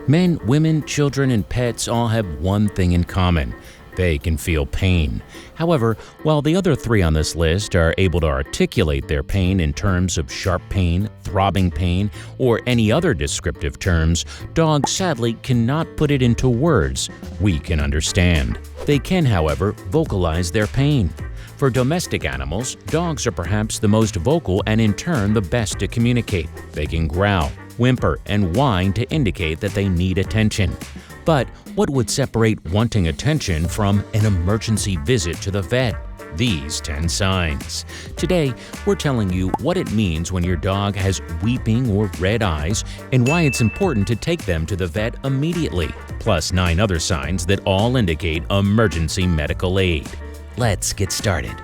Men, women, children, and pets all have one thing in common. They can feel pain. However, while the other three on this list are able to articulate their pain in terms of sharp pain, throbbing pain, or any other descriptive terms, dogs sadly cannot put it into words we can understand. They can, however, vocalize their pain. For domestic animals, dogs are perhaps the most vocal and in turn the best to communicate. They can growl, whimper, and whine to indicate that they need attention. But what would separate wanting attention from an emergency visit to the vet? These 10 signs. Today, we're telling you what it means when your dog has weeping or red eyes and why it's important to take them to the vet immediately, plus 9 other signs that all indicate emergency medical aid. Let's get started.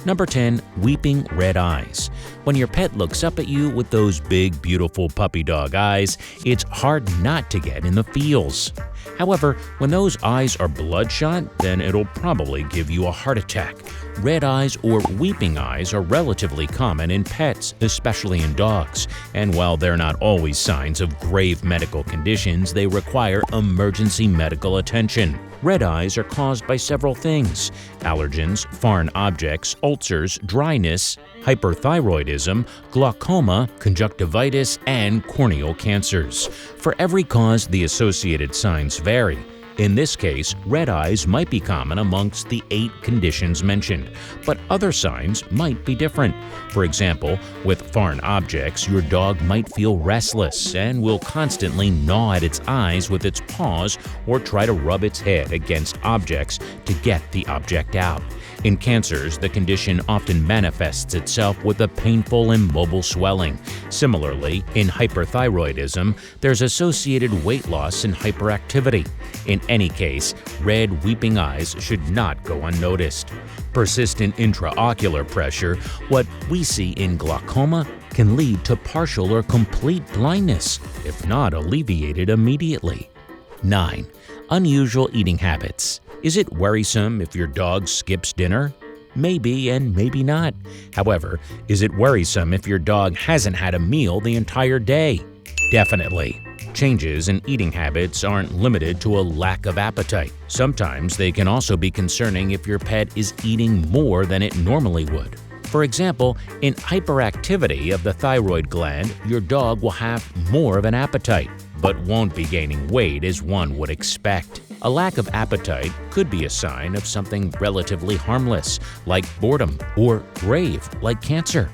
Number 10. Weeping red eyes. When your pet looks up at you with those big, beautiful puppy dog eyes, it's hard not to get in the feels. However, when those eyes are bloodshot, then it'll probably give you a heart attack. Red eyes or weeping eyes are relatively common in pets, especially in dogs, and while they're not always signs of grave medical conditions, they require emergency medical attention. Red eyes are caused by several things: allergens, foreign objects, ulcers, dryness, hyperthyroidism, glaucoma, conjunctivitis, and corneal cancers. For every cause, the associated signs vary. In this case, red eyes might be common amongst the 8 conditions mentioned, but other signs might be different. For example, with foreign objects, your dog might feel restless and will constantly gnaw at its eyes with its paws or try to rub its head against objects to get the object out. In cancers, the condition often manifests itself with a painful and mobile swelling. Similarly, in hyperthyroidism, there's associated weight loss and hyperactivity. In any case, red weeping eyes should not go unnoticed. Persistent intraocular pressure, what we see in glaucoma, can lead to partial or complete blindness, if not alleviated immediately. 9. Unusual eating habits. Is it worrisome if your dog skips dinner? Maybe and maybe not. However, is it worrisome if your dog hasn't had a meal the entire day? Definitely. Changes in eating habits aren't limited to a lack of appetite. Sometimes they can also be concerning if your pet is eating more than it normally would. For example, in hyperactivity of the thyroid gland, your dog will have more of an appetite, but won't be gaining weight as one would expect. A lack of appetite could be a sign of something relatively harmless, like boredom, or grave, like cancer.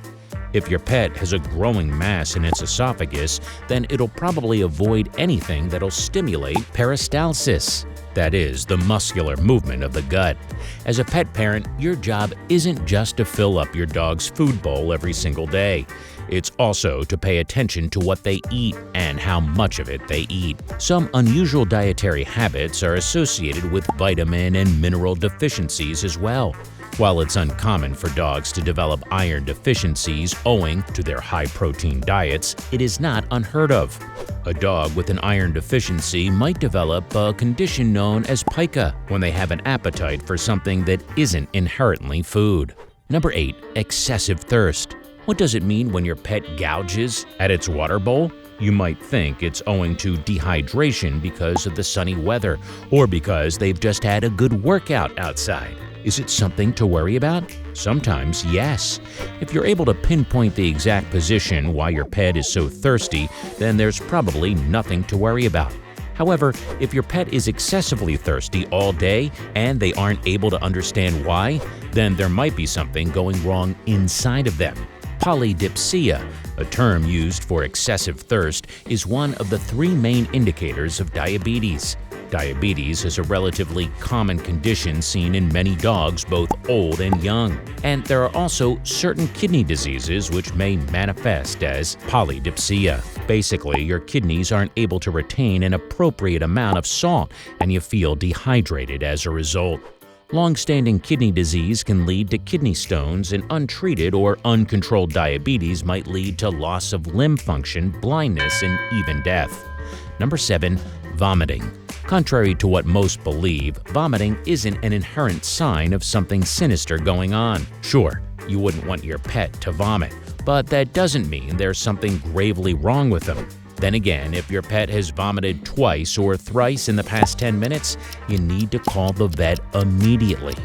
If your pet has a growing mass in its esophagus, then it'll probably avoid anything that'll stimulate peristalsis. That is, the muscular movement of the gut. As a pet parent, your job isn't just to fill up your dog's food bowl every single day. It's also to pay attention to what they eat and how much of it they eat. Some unusual dietary habits are associated with vitamin and mineral deficiencies as well. While it's uncommon for dogs to develop iron deficiencies owing to their high-protein diets, it is not unheard of. A dog with an iron deficiency might develop a condition known as pica when they have an appetite for something that isn't inherently food. Number 8. Excessive thirst. What does it mean when your pet gouges at its water bowl? You might think it's owing to dehydration because of the sunny weather or because they've just had a good workout outside. Is it something to worry about? Sometimes, yes. If you're able to pinpoint the exact position why your pet is so thirsty, then there's probably nothing to worry about. However, if your pet is excessively thirsty all day and they aren't able to understand why, then there might be something going wrong inside of them. Polydipsia, a term used for excessive thirst, is one of the 3 main indicators of diabetes. Diabetes is a relatively common condition seen in many dogs, both old and young. And there are also certain kidney diseases which may manifest as polydipsia. Basically, your kidneys aren't able to retain an appropriate amount of salt, and you feel dehydrated as a result. Long-standing kidney disease can lead to kidney stones, and untreated or uncontrolled diabetes might lead to loss of limb function, blindness, and even death. Number 7. Vomiting. Contrary to what most believe, vomiting isn't an inherent sign of something sinister going on. Sure, you wouldn't want your pet to vomit, but that doesn't mean there's something gravely wrong with them. Then again, if your pet has vomited twice or thrice in the past 10 minutes, you need to call the vet immediately.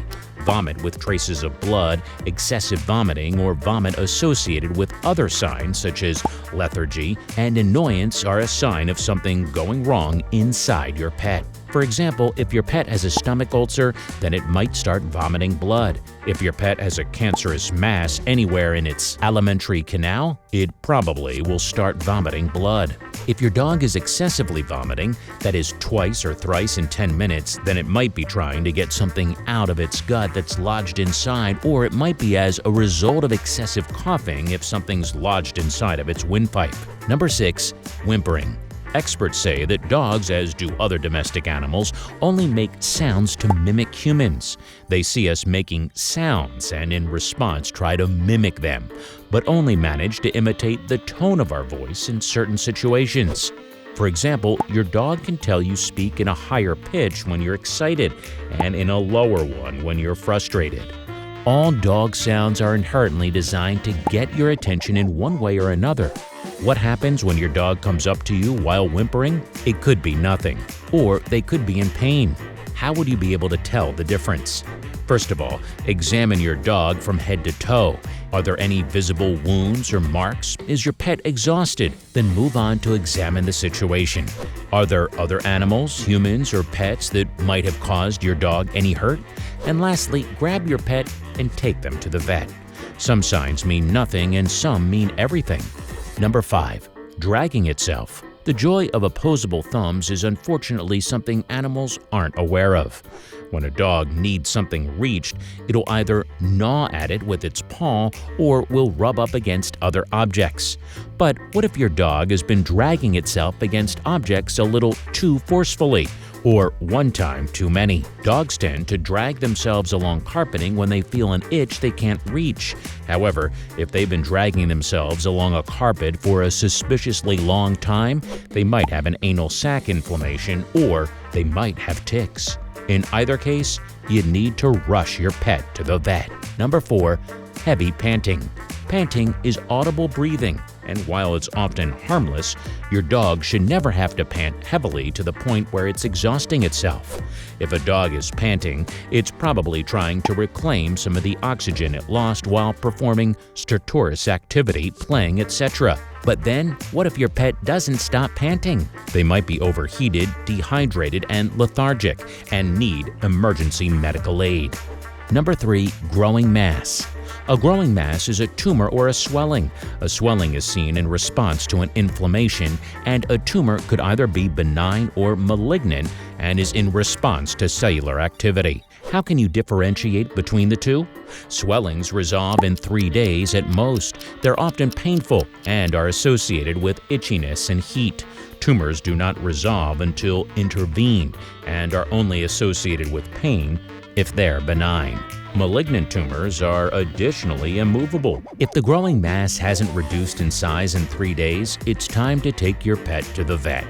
Vomit with traces of blood, excessive vomiting, or vomit associated with other signs such as lethargy and annoyance are a sign of something going wrong inside your pet. For example, if your pet has a stomach ulcer, then it might start vomiting blood. If your pet has a cancerous mass anywhere in its alimentary canal, it probably will start vomiting blood. If your dog is excessively vomiting, that is twice or thrice in 10 minutes, then it might be trying to get something out of its gut that's lodged inside, or it might be as a result of excessive coughing if something's lodged inside of its windpipe. Number 6. Whimpering. Experts say that dogs, as do other domestic animals, only make sounds to mimic humans. They see us making sounds and in response try to mimic them, but only manage to imitate the tone of our voice in certain situations. For example, your dog can tell you speak in a higher pitch when you're excited and in a lower one when you're frustrated. All dog sounds are inherently designed to get your attention in one way or another. What happens when your dog comes up to you while whimpering? It could be nothing, or they could be in pain. How would you be able to tell the difference? First of all, examine your dog from head to toe. Are there any visible wounds or marks? Is your pet exhausted? Then move on to examine the situation. Are there other animals, humans, or pets that might have caused your dog any hurt? And lastly, grab your pet and take them to the vet. Some signs mean nothing and some mean everything. Number 5. Dragging itself. The joy of opposable thumbs is unfortunately something animals aren't aware of. When a dog needs something reached, it'll either gnaw at it with its paw or will rub up against other objects. But what if your dog has been dragging itself against objects a little too forcefully? Or one time too many. Dogs tend to drag themselves along carpeting when they feel an itch they can't reach. However, if they've been dragging themselves along a carpet for a suspiciously long time, they might have an anal sac inflammation or they might have tics. In either case, you need to rush your pet to the vet. Number 4. Heavy panting. Panting is audible breathing, and while it's often harmless, your dog should never have to pant heavily to the point where it's exhausting itself. If a dog is panting, it's probably trying to reclaim some of the oxygen it lost while performing stertorous activity, playing, etc. But then, what if your pet doesn't stop panting? They might be overheated, dehydrated, and lethargic, and need emergency medical aid. Number 3. Growing mass. A growing mass is a tumor or a swelling. A swelling is seen in response to an inflammation, and a tumor could either be benign or malignant and is in response to cellular activity. How can you differentiate between the two? Swellings resolve in 3 days at most. They're often painful and are associated with itchiness and heat. Tumors do not resolve until intervened and are only associated with pain if they're benign. Malignant tumors are additionally immovable. If the growing mass hasn't reduced in size in 3 days, it's time to take your pet to the vet.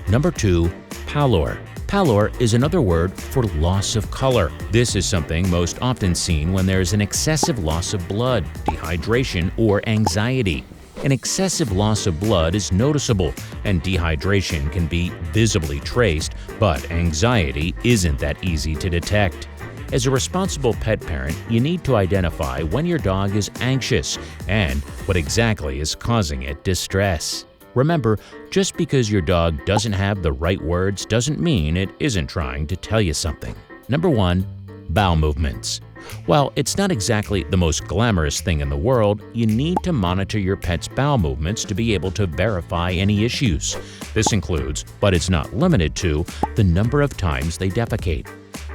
Number 2. Pallor. Pallor is another word for loss of color. This is something most often seen when there's an excessive loss of blood, dehydration, or anxiety. An excessive loss of blood is noticeable, and dehydration can be visibly traced, but anxiety isn't that easy to detect. As a responsible pet parent, you need to identify when your dog is anxious and what exactly is causing it distress. Remember, just because your dog doesn't have the right words doesn't mean it isn't trying to tell you something. Number 1. Bowel movements. While it's not exactly the most glamorous thing in the world, you need to monitor your pet's bowel movements to be able to verify any issues. This includes, but it's not limited to, the number of times they defecate,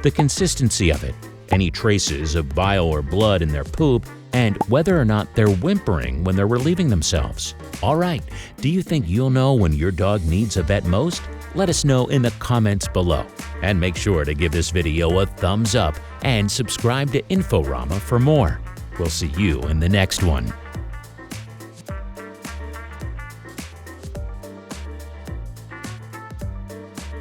the consistency of it, any traces of bile or blood in their poop, and whether or not they're whimpering when they're relieving themselves. Alright, do you think you'll know when your dog needs a vet most? Let us know in the comments below. And make sure to give this video a thumbs up and subscribe to INFORAMA for more. We'll see you in the next one.